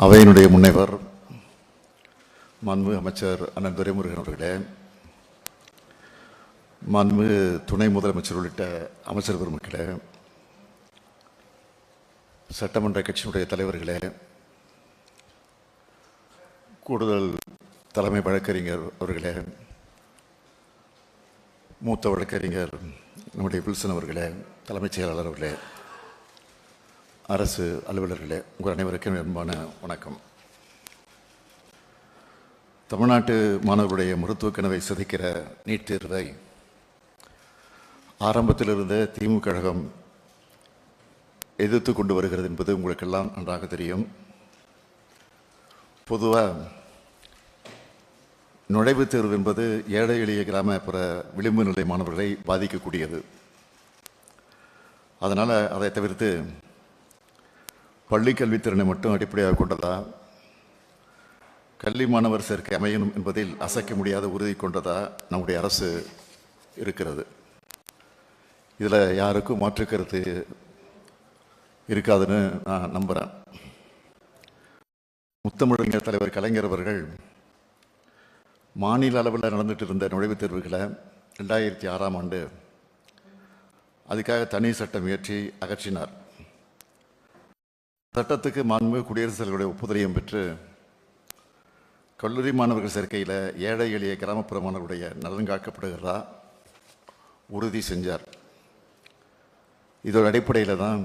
அவையினுடைய முனைவர் மாண்புமிகு அமைச்சர் அண்ணன் துரைமுருகன் அவர்களே, மாண்புமிகு துணை முதலமைச்சர் உள்ளிட்ட அமைச்சர் பெருமக்களே, சட்டமன்ற கட்சியினுடைய தலைவர்களே, கூடுதல் தலைமை வழக்கறிஞர் அவர்களே, மூத்த வழக்கறிஞர் நம்முடைய வில்சன் அவர்களே, தலைமைச் செயலாளர் அவர்களே, அரசு அலுவலர்களே, உங்கள் அனைவருக்கும் அன்பான வணக்கம். தமிழ்நாட்டு மாணவர்களுடைய மருத்துவ கனவை சிதைக்கிற நீட் தேர்வை ஆரம்பத்தில் இருந்த திமுக கழகம் எதிர்த்து கொண்டு வருகிறது என்பது உங்களுக்கெல்லாம் நன்றாக தெரியும். பொதுவாக நுழைவுத் தேர்வு என்பது ஏழை எளிய கிராமப்புற விளிம்பு நிலை மாணவர்களை பாதிக்கக்கூடியது. அதனால் அதை தவிர்த்து பள்ளி கல்வித்திறனை மட்டும் அடிப்படையாக கொண்டதா, கல்வி மாணவர் சேர்க்கை அமையணும் என்பதில் அசைக்க முடியாத உறுதி கொண்டதா நம்முடைய அரசு இருக்கிறது. இதில் யாருக்கும் மாற்று கருத்து இருக்காதுன்னு நான் நம்புகிறேன். முத்தமிழறிஞர் தலைவர் கலைஞர் அவர்கள் மாநில அளவில் நடந்துட்டு இருந்த நுழைவுத் தேர்வுகளை 2006ஆம் ஆண்டு அதுக்காக தனி சட்டம் இயற்றி அகற்றினார். சட்டத்துக்கு மாண்புமிகு குடியரசுத் தலைவருடைய ஒப்புதலையும் பெற்று கல்லூரி மாணவர்கள் சேர்க்கையில் ஏழை எளிய கிராமப்புற மாணவர்களுடைய நலன் காக்கப்படுகிறதா உறுதி செஞ்சார். இதோட அடிப்படையில் தான்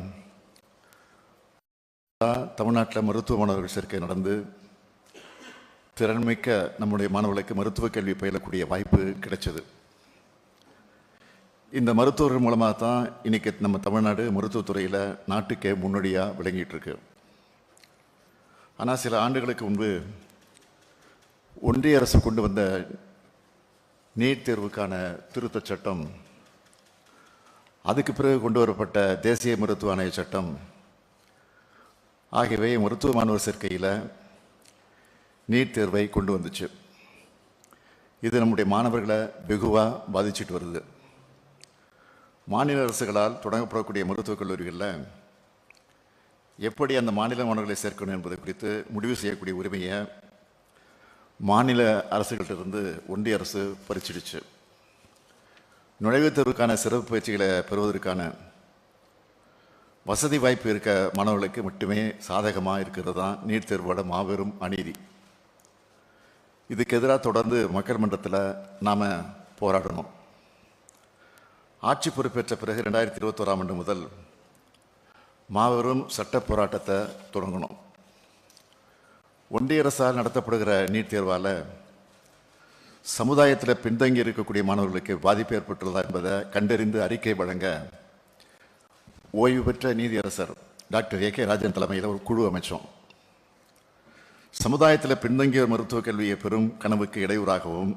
தமிழ்நாட்டில் மருத்துவ மாணவர்கள் சேர்க்கை நடந்து திறன்மிக்க நம்முடைய மாணவர்களுக்கு மருத்துவ கல்வி பயிலக்கூடிய வாய்ப்பு கிடைச்சது. இந்த மருத்துவர்கள் மூலமாக தான் இன்றைக்கி நம்ம தமிழ்நாடு மருத்துவத்துறையில் நாட்டுக்கே முன்னோடியாக விளங்கிட்டு இருக்கு. ஆனால் சில ஆண்டுகளுக்கு முன்பு ஒன்றிய அரசு கொண்டு வந்த நீட் தேர்வுக்கான திருத்தச் சட்டம், அதுக்கு பிறகு கொண்டு வரப்பட்ட தேசிய மருத்துவ ஆணைய சட்டம் ஆகியவை மருத்துவ மாணவர் சேர்க்கையில் நீட் தேர்வை கொண்டு வந்துச்சு. இது நம்முடைய மாணவர்களை வெகுவாக பாதிச்சுட்டு வருது. மாநில அரசுகளால் தொடங்கப்படக்கூடிய மருத்துவக் கல்லூரிகளில் எப்படி அந்த மாநில மாணவர்களை சேர்க்கணும் என்பது குறித்து முடிவு செய்யக்கூடிய உரிமையை மாநில அரசுகளிலிருந்து ஒன்றிய அரசு பறிச்சிடுச்சு. நுழைவுத் தேர்வுக்கான சிறப்பு பயிற்சிகளை பெறுவதற்கான வசதி வாய்ப்பு இருக்க மாணவர்களுக்கு மட்டுமே சாதகமாக இருக்கிறது தான் நீட் தேர்வோட மாபெரும் அநீதி. இதுக்கு எதிராக தொடர்ந்து மக்கள் மன்றத்தில் நாம் போராடணும். ஆட்சி பொறுப்பேற்ற பிறகு 2021ஆம் ஆண்டு முதல் மாபெரும் சட்ட போராட்டத்தை தொடங்கணும். ஒன்றிய அரசால் நடத்தப்படுகிற நீட் தேர்வால் சமுதாயத்தில் பின்தங்கி இருக்கக்கூடிய மாணவர்களுக்கு பாதிப்பு ஏற்பட்டுள்ளதா என்பதை கண்டறிந்து அறிக்கை வழங்க ஓய்வு பெற்ற நீதியரசர் டாக்டர் ஏ.கே. ராஜன் தலைமையில் ஒரு குழு அமைச்சோம். சமுதாயத்தில் பின்தங்கிய மருத்துவ கல்வியை பெறும் கனவுக்கு இடையூறாகவும்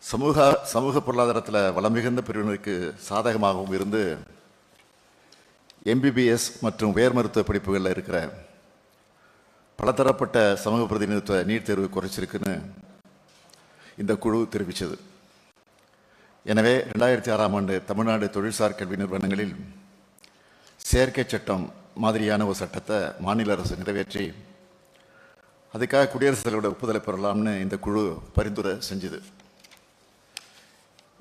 சமூக பொருளாதாரத்தில் வளம் மிகுந்த பிரிவினருக்கு சாதகமாகவும் இருந்து MBBS மற்றும் உயர் மருத்துவ படிப்புகளில் இருக்கிற பலதரப்பட்ட சமூக பிரதிநிதித்துவ நீட் தேர்வு குறைச்சிருக்குன்னு இந்த குழு தெரிவித்தது. எனவே 2006ஆம் ஆண்டு தமிழ்நாடு தொழில்சார் கல்வி நிறுவனங்களில் சேர்க்கை சட்டம் மாதிரியான ஒரு சட்டத்தை மாநில அரசு நிறைவேற்றி அதுக்காக குடியரசுத் தலைவருடைய ஒப்புதலை பெறலாம்னு இந்த குழு பரிந்துரை செஞ்சுது.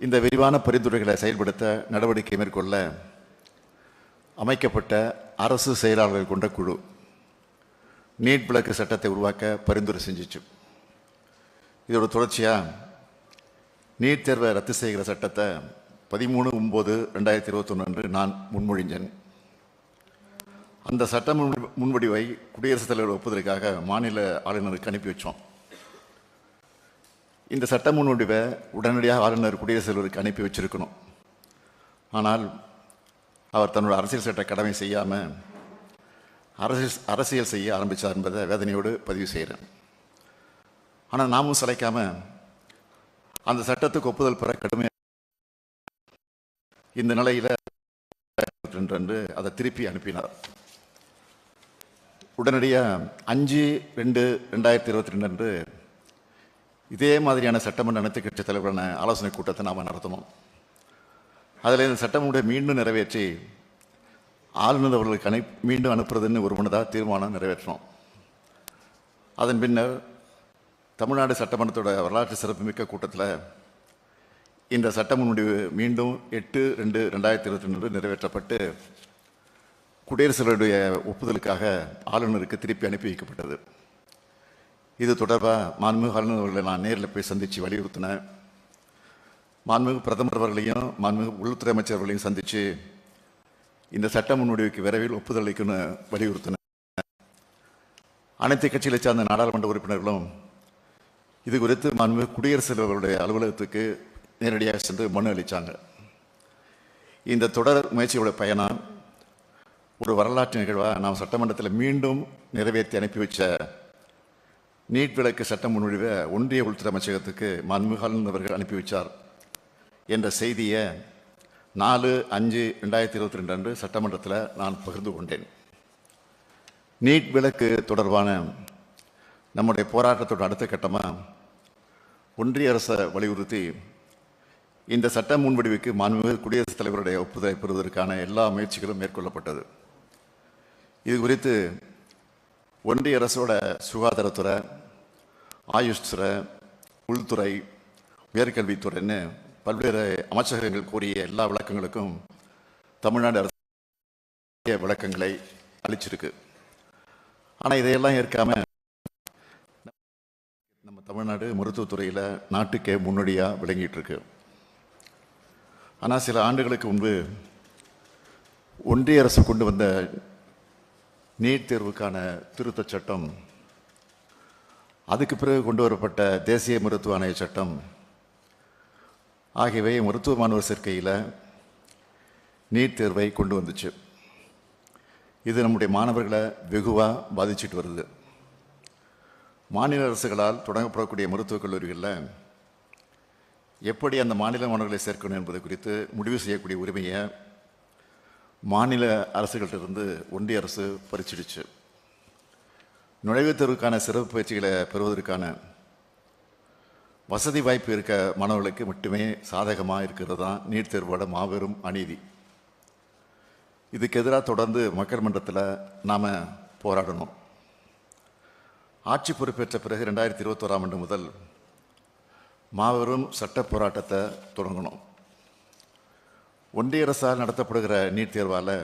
இந்த விரிவான பரிந்துரைகளை செயல்படுத்த நடவடிக்கை மேற்கொள்ள அமைக்கப்பட்ட அரசு செயலாளர்கள் கொண்ட குழு நீட் விலக்கு சட்டத்தை உருவாக்க பரிந்துரை செஞ்சிச்சு. இதோட தொடர்ச்சியாக நீட் தேர்வை ரத்து செய்கிற சட்டத்தை 13/9/2021 அன்று நான் முன்மொழிஞ்சேன். அந்த சட்ட முன்வடிவை குடியரசுத் தலைவர் ஒப்புதலுக்காக மாநில ஆளுநருக்கு அனுப்பி வச்சோம். இந்த சட்ட முன்வடிவை உடனடியாக ஆளுநர் குடியரசுத் தலைவருக்கு அனுப்பி வச்சிருக்கணும். ஆனால் அவர் தன்னோட அரசியல் சட்ட கடமை செய்யாமல் அரசியல் செய்ய ஆரம்பித்தார் என்பதை வேதனையோடு பதிவு செய்கிறேன். ஆனால் நாமும் சளைக்காமல் அந்த சட்டத்துக்கு ஒப்புதல் பெற கடுமையாக இந்த நிலையில் அன்று அதை திருப்பி அனுப்பினார். உடனடியாக 5/2/2022 அன்று இதே மாதிரியான சட்டமன்ற அனைத்து கட்சி தலைவரான ஆலோசனை கூட்டத்தை நாம் நடத்தணும். அதில் இந்த சட்டமுறை மீண்டும் நிறைவேற்றி ஆளுநர் அவர்களுக்கு மீண்டும் அனுப்புறதுன்னு ஒரு மனதாக தீர்மானம் நிறைவேற்றணும். அதன் பின்னர் தமிழ்நாடு சட்டமன்றத்தோட வரலாற்று சிறப்புமிக்க கூட்டத்தில் இந்த சட்ட முன்வடிவு மீண்டும் 8/2/2022 நிறைவேற்றப்பட்டு குடியரசுத் தலைவருடைய ஒப்புதலுக்காக ஆளுநருக்கு திருப்பி அனுப்பி வைக்கப்பட்டது. இது தொடர்பாக மாண்புமிகு ஆளுநர் அவர்களை நான் நேரில் போய் சந்தித்து வலியுறுத்தினேன். மாண்புமிகு பிரதமர் அவர்களையும் மாண்புமிகு உள்துறை அமைச்சர் அவர்களையும் சந்தித்து இந்த சட்ட முன்வடிவுக்கு விரைவில் ஒப்புதல் அளிக்கணும்னு வலியுறுத்தினேன். அனைத்து கட்சிகளை சார்ந்த நாடாளுமன்ற உறுப்பினர்களும் இது குறித்து மாண்புமிகு குடியரசுத் தலைவருடைய அலுவலகத்துக்கு நேரடியாக சென்று மனு அளித்தாங்க. இந்த தொடர் முயற்சியோட பயணம் ஒரு வரலாற்று நிகழ்வாக நாம் சட்டமன்றத்தில் மீண்டும் நிறைவேற்றி அனுப்பி வச்ச நீட் விலக்கு சட்ட முன்வடிவை ஒன்றிய உள்துறை அமைச்சகத்துக்கு மாண்புமிகு ஆளுநர் அவர்கள் அனுப்பி வச்சார் என்ற செய்தியை 4/5/2022 அன்று சட்டமன்றத்தில் நான் பகிர்ந்து கொண்டேன். நீட் விலக்கு தொடர்பான நம்முடைய போராட்டத்தோட அடுத்த கட்டமாக ஒன்றிய அரசை வலியுறுத்தி இந்த சட்ட முன்வடிவுக்கு மாண்புமிகு குடியரசுத் தலைவருடைய ஒப்புதலை பெறுவதற்கான எல்லா முயற்சிகளும் மேற்கொள்ளப்பட்டது. இது குறித்து ஒன்றிய அரசோட சுகாதாரத்துறை, ஆயுஷ் துறை, உள்துறை, உயர்கல்வித்துறைன்னு பல்வேறு அமைச்சகங்கள் கூறிய எல்லா விளக்கங்களுக்கும் தமிழ்நாடு அரசு விளக்கங்களை அளிச்சிருக்கு. ஆனால் இதையெல்லாம் ஏற்காம நம்ம தமிழ்நாடு மருத்துவத்துறையில் நாட்டுக்கே முன்னோடியாக விளங்கிட்டு இருக்கு. ஆனால் சில ஆண்டுகளுக்கு முன்பு ஒன்றிய அரசு கொண்டு வந்த நீட் தேர்வுக்கான திருத்தச் சட்டம், அதுக்கு பிறகு கொண்டு வரப்பட்ட தேசிய மருத்துவ ஆணைய சட்டம் ஆகியவை மருத்துவ மாணவர் சேர்க்கையில் நீட் தேர்வை கொண்டு வந்துச்சு. இது நம்முடைய மாணவர்களை வெகுவாக பாதிச்சுட்டு வருது. மாநில அரசுகளால் தொடங்கப்படக்கூடிய மருத்துவக் கல்லூரிகளில் எப்படி அந்த மாநில மாணவர்களை சேர்க்கணும் என்பது குறித்து முடிவு செய்யக்கூடிய உரிமையை மாநில அரசுகளிலிருந்து ஒன்றிய அரசு பறிச்சிடுச்சு. நுழைவுத் தேர்வுக்கான சிறப்பு பயிற்சிகளை பெறுவதற்கான வசதி வாய்ப்பு இருக்க மாணவர்களுக்கு மட்டுமே சாதகமாக இருக்கிறது தான் நீட் தேர்வோட மாபெரும் அநீதி. இதுக்கு எதிராக தொடர்ந்து மக்கள் மன்றத்தில் நாம் போராடணும். ஆட்சி பொறுப்பேற்ற பிறகு 2021ஆம் ஆண்டு முதல் மாபெரும் சட்ட போராட்டத்தை தொடங்கணும். ஒன்றிய அரசால் நடத்தப்படுகிற நீட் தேர்வால்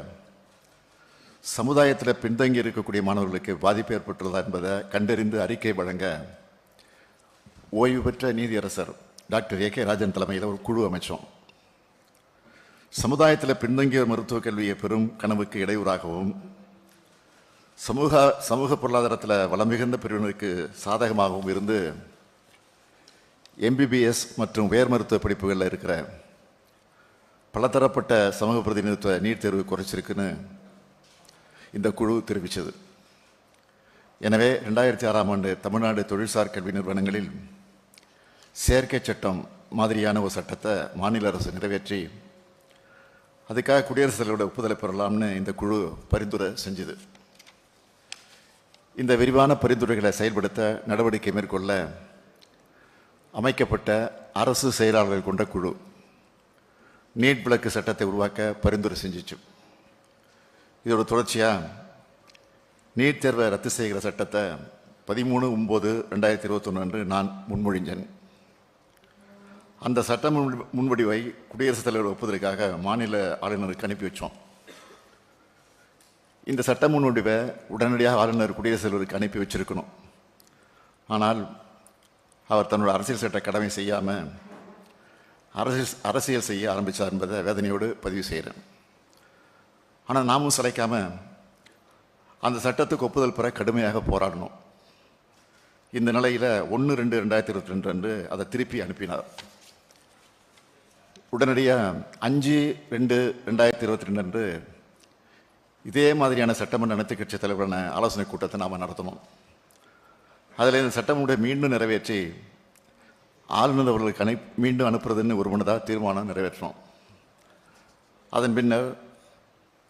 சமுதாயத்தில் பின்தங்கி இருக்கக்கூடிய மாணவர்களுக்கு பாதிப்பு ஏற்பட்டுள்ளதா என்பதை கண்டறிந்து அறிக்கை வழங்க ஓய்வு பெற்ற நீதியரசர் டாக்டர் ஏ.கே. ராஜன் தலைமையில் ஒரு குழு அமைச்சோம். சமுதாயத்தில் பின்தங்கிய மருத்துவ கல்வியை பெறும் கனவுக்கு இடையூறாகவும் சமூக பொருளாதாரத்தில் வளம் மிகுந்த பிரிவினருக்கு சாதகமாகவும் இருந்து MBBS மற்றும் உயர் மருத்துவ படிப்புகளில் இருக்கிற பலதரப்பட்ட சமூக பிரதிநிதித்துவ நீட் தேர்வு குறைச்சிருக்குன்னு இந்த குழு தெரிவித்தது. எனவே 2006ஆம் ஆண்டு தமிழ்நாடு தொழில்சார் கல்வி நிறுவனங்களில் சேர்க்கை சட்டம் மாதிரியான ஒரு சட்டத்தை மாநில அரசு நிறைவேற்றி அதுக்காக குடியரசுத் தலைவரோட ஒப்புதலை பெறலாம்னு இந்த குழு பரிந்துரை செஞ்சுது. இந்த விரிவான பரிந்துரைகளை செயல்படுத்த நடவடிக்கை மேற்கொள்ள அமைக்கப்பட்ட அரசு செயலாளர்கள் கொண்ட குழு நீட் விலக்கு சட்டத்தை உருவாக்க பரிந்துரை செஞ்சிச்சு. இதோட தொடர்ச்சியாக நீட் தேர்வை ரத்து செய்கிற சட்டத்தை 13/9/2021 அன்று நான் முன்மொழிஞ்சேன். அந்த சட்ட முன்வடிவை குடியரசுத் தலைவர் ஒப்புதலுக்காக மாநில ஆளுநருக்கு அனுப்பி வச்சோம். இந்த சட்ட முன்வடிவை உடனடியாக ஆளுநர் குடியரசுத் தலைவருக்கு அனுப்பி வச்சிருக்கணும். ஆனால் அவர் தன்னோட அரசியல் சட்ட கடமை செய்யாமல் அரசியல் செய்ய ஆரம்பித்தார் என்பதை வேதனையோடு பதிவு செய்கிறேன். ஆனால் நாமும் சளைக்காமல் அந்த சட்டத்துக்கு ஒப்புதல் பெற கடுமையாக போராடணும். இந்த நிலையில் 1/2/2022 அன்று அதை திருப்பி அனுப்பினார். உடனடியாக 5/2/2022 அன்று இதே மாதிரியான சட்டமன்ற அனைத்து கட்சி தலைவரான ஆலோசனை கூட்டத்தை நாம் நடத்தணும். அதில் இந்த சட்டமுறை மீண்டும் நிறைவேற்றி ஆளுநர் அவர்களுக்கு மீண்டும் அனுப்புறதுன்னு ஒரு மனதாக தீர்மானம் நிறைவேற்றணும். அதன் பின்னர்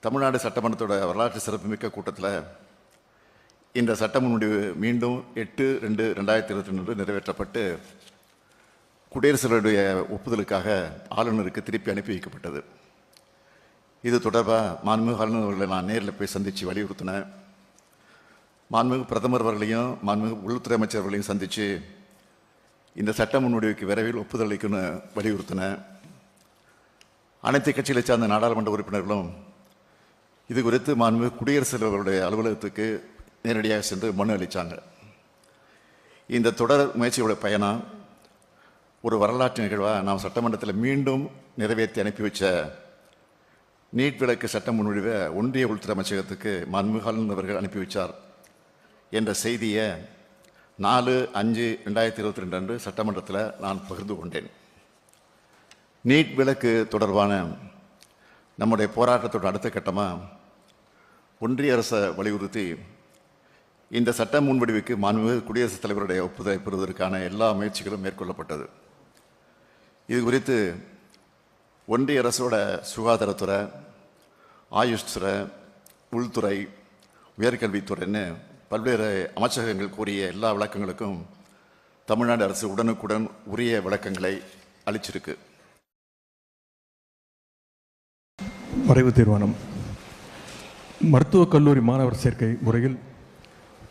தமிழ்நாடு சட்டமன்றத்தோட வரலாற்று சிறப்புமிக்க கூட்டத்தில் இந்த சட்ட முன்வடிவு மீண்டும் 8/2/2022 அன்று நிறைவேற்றப்பட்டு குடியரசுத் தலைவருடைய ஒப்புதலுக்காக ஆளுநருக்கு திருப்பி அனுப்பி வைக்கப்பட்டது. இது தொடர்பாக மாண்புமிகு ஆளுநர் அவர்களை நான் நேரில் போய் சந்தித்து வலியுறுத்தினேன். மாண்புமிகு பிரதமர் அவர்களையும் மாண்புமிகு உள்துறை அமைச்சர்களையும் சந்தித்து இந்த சட்ட முன்வடிவுக்கு விரைவில் ஒப்புதல் அளிக்கணும்னு வலியுறுத்தினேன். அனைத்து கட்சிகளை சார்ந்த நாடாளுமன்ற உறுப்பினர்களும் இது குறித்து மாண்புமிகு குடியரசுத் தலைவருடைய அலுவலகத்துக்கு நேரடியாக சென்று மனு அளித்தாங்க. இந்த தொடர் முயற்சியோட பயணம் ஒரு வரலாற்று நிகழ்வாக நாம் சட்டமன்றத்தில் மீண்டும் நிறைவேற்றி அனுப்பி வச்ச நீட் விலக்கு சட்ட முன்வடிவை ஒன்றிய உள்துறை அமைச்சகத்துக்கு மாண்புமிகு ஆளுநர் அவர்கள் அனுப்பி வச்சார் என்ற செய்தியை 4/5/2022 அன்று சட்டமன்றத்தில் நான் பகிர்ந்து கொண்டேன். நீட் விலக்கு தொடர்பான நம்முடைய போராட்டத்தோட அடுத்த கட்டமாக ஒன்றிய அரசை வலியுறுத்தி இந்த சட்ட முன்வடிவுக்கு மாண்புமிகு குடியரசுத் தலைவருடைய ஒப்புதலை பெறுவதற்கான எல்லா முயற்சிகளும் மேற்கொள்ளப்பட்டது. இது குறித்து ஒன்றிய அரசோட சுகாதாரத்துறை, ஆயுஷ் துறை, உள்துறை, உயர்கல்வித்துறைன்னு பல்வேறு அமைச்சகங்கள் கூறிய எல்லா விளக்கங்களுக்கும் தமிழ்நாடு அரசு உடனுக்குடன் உரிய விளக்கங்களை அளிச்சிருக்கு. வரைவு தீர்மானம். மருத்துவக் கல்லூரி மாணவர் சேர்க்கை முறையில்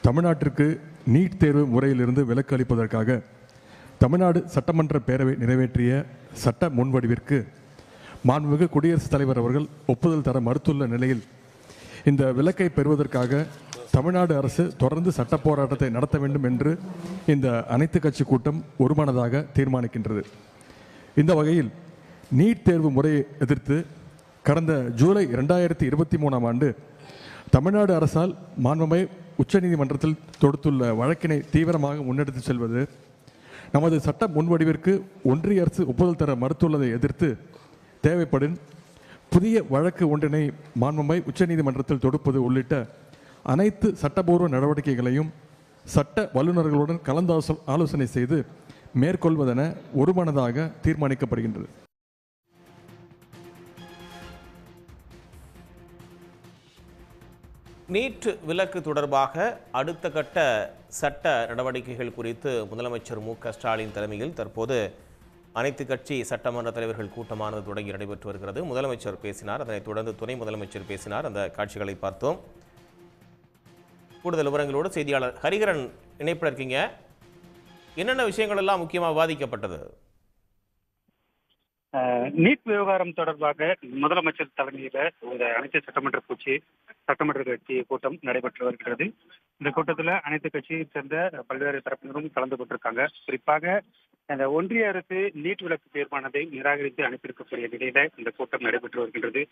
தமிழ்நாட்டிற்கு நீட் தேர்வு முறையிலிருந்து விலக்கு அளிப்பதற்காக தமிழ்நாடு சட்டமன்ற பேரவை நிறைவேற்றிய சட்ட முன்வடிவிற்கு மாண்புமிகு குடியரசுத் தலைவர் அவர்கள் ஒப்புதல் தர மறுத்துள்ள நிலையில் இந்த விலக்கை பெறுவதற்காக தமிழ்நாடு அரசு தொடர்ந்து சட்ட போராட்டத்தை நடத்த வேண்டும் என்று இந்த அனைத்து கட்சி கூட்டம் ஒருமனதாக தீர்மானிக்கின்றது. இந்த வகையில் நீட் தேர்வு முறையை எதிர்த்து கடந்த ஜூலை 2023ஆம் ஆண்டு தமிழ்நாடு அரசால் மாண்புமிகு உச்சநீதிமன்றத்தில் தொடுத்துள்ள வழக்கினை தீவிரமாக முன்னெடுத்து செல்வது, நமது சட்ட முன்வடிவிற்கு ஒன்றிய அரசு ஒப்புதல் தர மறுத்துள்ளதை எதிர்த்து தேவைப்படும் புதிய வழக்கு ஒன்றினை மாண்புமிகு உச்சநீதிமன்றத்தில் தொடுப்பது உள்ளிட்ட அனைத்து சட்டபூர்வ நடவடிக்கைகளையும் சட்ட வல்லுநர்களுடன் கலந்து ஆலோசனை செய்து மேற்கொள்வதென ஒருமனதாக தீர்மானிக்கப்படுகின்றது. நீட் விலக்கு தொடர்பாக அடுத்த கட்ட சட்ட நடவடிக்கைகள் குறித்து முதலமைச்சர் மு.க.ஸ்டாலின் தலைமையில் தற்போது அனைத்து கட்சி சட்டமன்ற தலைவர்கள் கூட்டமானது தொடங்கி நடைபெற்று வருகிறது. முதலமைச்சர் பேசினார், அதனைத் தொடர்ந்து துணை முதலமைச்சர் பேசினார். அந்த காட்சிகளை பார்த்தோம். கூடுதல் விவரங்களோடு செய்தியாளர் ஹரிகரன் இணைப்பில் இருக்கீங்க. என்னென்ன விஷயங்கள் எல்லாம் முக்கியமாக விவாதிக்கப்பட்டது? நீட் விவகாரம் தொடர்பாக முதலமைச்சர் தலைமையில இந்த அனைத்து சட்டமன்ற கட்சி கூட்டம் நடைபெற்று வருகிறது. இந்த கூட்டத்தில் அனைத்து கட்சியை சேர்ந்த பல்வேறு தரப்பினரும் கலந்து கொண்டிருக்காங்க. குறிப்பாக இந்த ஒன்றிய அரசு நீட் விலக்கு தீர்மானத்தை நிராகரித்து அனுப்பியிருக்கக்கூடிய நிலையில இந்த கூட்டம் நடைபெற்று வருகின்றது.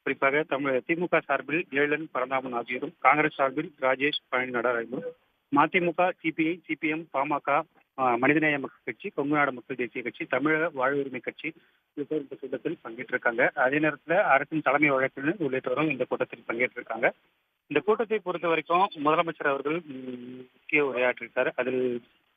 குறிப்பாக திமுக சார்பில் ஏழன் பரந்தாமன் ஆகியோரும், காங்கிரஸ் சார்பில் ராஜேஷ் பழனி நடராஜனும், மதிமுக, சிபிஐ, சிபிஎம், பாமக, மனிதநேய மக்கள் கட்சி, கொங்குநாடு மக்கள் தேசிய கட்சி, தமிழக வாழ்வுரிமை கட்சி இந்த கூட்டத்தில் பங்கேற்றிருக்காங்க. அதே நேரத்தில் அரசின் தலைமை வழக்கறிஞர் உள்ளிட்டவரும் இந்த கூட்டத்தில் பங்கேற்றிருக்காங்க. இந்த கூட்டத்தை பொறுத்த வரைக்கும் முதலமைச்சர் அவர்கள் முக்கிய உரையாற்றிருக்கார்.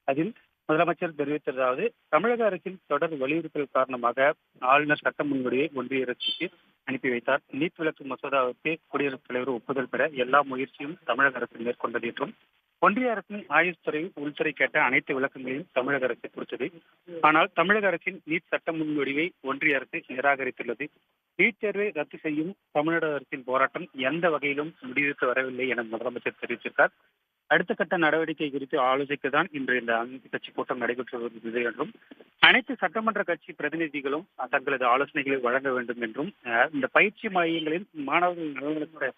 அதில் முதலமைச்சர் தெரிவித்ததாவது, தமிழக அரசின் தொடர் வலியுறுத்தல் காரணமாக ஆளுநர் சட்ட முன்வடிவை ஒன்றிய அரசுக்கு அனுப்பி வைத்தார். நீட் விலக்கு மசோதாவுக்கு குடியரசுத் தலைவர் ஒப்புதல் பெற எல்லா முயற்சியும் தமிழக அரசு மேற்கொண்டது என்றும், ஒன்றிய அரசின் ஆயுஷ் துறை, உள்துறை கேட்ட அனைத்து விளக்கங்களையும் தமிழக அரசு கொடுத்தது. ஆனால் தமிழக அரசின் நீட் சட்ட முன்வடிவை ஒன்றிய அரசு நிராகரித்துள்ளது. நீட் தேர்வை ரத்து செய்யும் தமிழக அரசின் போராட்டம் எந்த வகையிலும் முடிவுக்கு வரவில்லை என முதலமைச்சர் தெரிவித்திருக்கார். அடுத்த கட்ட நடவடிக்கை குறித்து ஆலோசிக்கத்தான் இன்று இந்த அனைத்து கட்சி கூட்டம் நடைபெற்று வருகிறது என்றும், அனைத்து சட்டமன்ற கட்சி பிரதிநிதிகளும் தங்களது ஆலோசனைகளை வழங்க வேண்டும் என்றும், இந்த பயிற்சி மையங்களில் மாணவர்கள் நலன்களுக்கு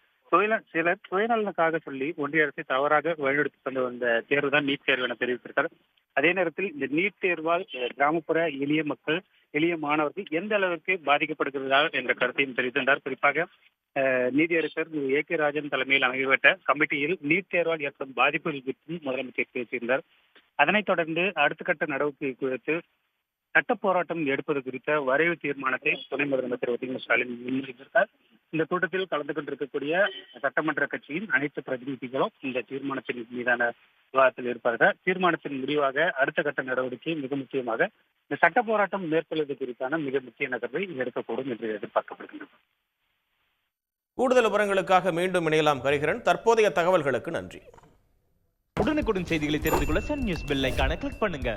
சிலர் சுயநலனுக்காக சொல்லி ஒன்றிய அரசை தவறாக வழிநடத்தி கொண்டு வந்த தேர்வு தான் நீட் தேர்வு என தெரிவித்திருக்கார். அதே நேரத்தில் இந்த நீட் தேர்வால் கிராமப்புற எளிய மக்கள், எளிய மாணவர்கள் எந்த அளவிற்கு பாதிக்கப்படுகிறதா என்ற கருத்தையும் தெரிவித்திருந்தார். குறிப்பாக நீதியரசர் ஏ.கே. ராஜன் தலைமையில் அமைக்கப்பட்ட கமிட்டியில் நீட் தேர்வால் ஏற்படும் பாதிப்புகள் குறித்தும் முதலமைச்சர் பேசியிருந்தார். அதனைத் தொடர்ந்து அடுத்த கட்ட நடவடிக்கை குறித்து சட்ட போராட்டம் எடுப்பது குறித்த வரைவு தீர்மானத்தை துணை முதலமைச்சர் மு.க. ஸ்டாலின் முன்மொழிந்திருக்கார். இந்த கூட்டத்தில் கலந்து கொண்டிருக்கக்கூடிய சட்டமன்ற கட்சியின் அனைத்து பிரதிநிதிகளும் இந்த தீர்மானத்தின் மீதான விவாதத்தில் இருப்பார்கள். தீர்மானத்தின் முடிவாக அடுத்த கட்ட நடவடிக்கை மிக முக்கியமாக இந்த சட்ட போராட்டம் மேற்கொள்வது குறித்தான மிக முக்கிய நகர்வை எடுக்கக்கூடும் என்று எதிர்பார்க்கப்படுகின்றது. கூடுதல் விவரங்களுக்காக மீண்டும் இணையலாம் ஹரிகரன். தற்போதைய தகவல்களுக்கு நன்றி. உடனுக்குடன் செய்திகளை தெரிந்து கொள்ள சன் நியூஸ் பெல் ஐகானை கிளிக் பண்ணுங்க.